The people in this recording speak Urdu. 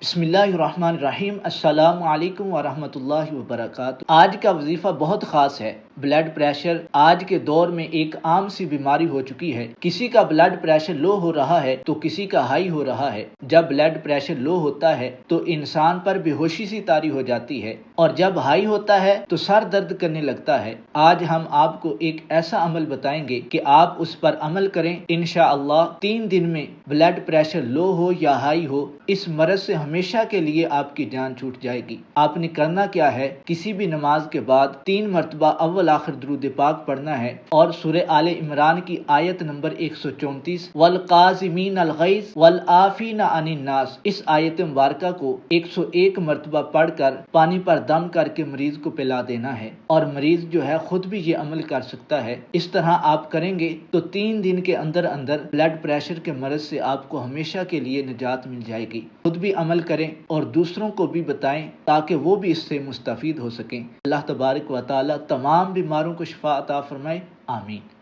بسم اللہ الرحمن الرحیم۔ السلام علیکم ورحمۃ اللہ وبرکاتہ۔ آج کا وظیفہ بہت خاص ہے۔ بلڈ پریشر آج کے دور میں ایک عام سی بیماری ہو چکی ہے۔ کسی کا بلڈ پریشر لو ہو رہا ہے تو کسی کا ہائی ہو رہا ہے۔ جب بلڈ پریشر لو ہوتا ہے تو انسان پر بے ہوشی سی طاری ہو جاتی ہے، اور جب ہائی ہوتا ہے تو سر درد کرنے لگتا ہے۔ آج ہم آپ کو ایک ایسا عمل بتائیں گے کہ آپ اس پر عمل کریں، انشاءاللہ 3 دن میں بلڈ پریشر لو ہو یا ہائی ہو، اس مرض سے ہمیشہ کے لیے آپ کی جان چھوٹ جائے گی۔ آپ نے کرنا کیا ہے، کسی بھی نماز کے بعد 3 مرتبہ اول آخر درود پاک پڑھنا ہے، اور سورہ آل عمران کی آیت نمبر 134 والقاظمین الغیظ والعافین عن الناس، اس آیت مبارکہ کو 101 مرتبہ پڑھ کر پانی پر دم کر کے مریض کو پلا دینا ہے، اور مریض جو ہے خود بھی یہ عمل کر سکتا ہے۔ اس طرح آپ کریں گے تو 3 دن کے اندر بلڈ پریشر کے مرض سے آپ کو ہمیشہ کے لیے نجات مل جائے گی۔ خود بھی عمل کریں اور دوسروں کو بھی بتائیں تاکہ وہ بھی اس سے مستفید ہو سکیں۔ اللہ تبارک و تعالی تمام بیماروں کو شفا عطا فرمائے، آمین۔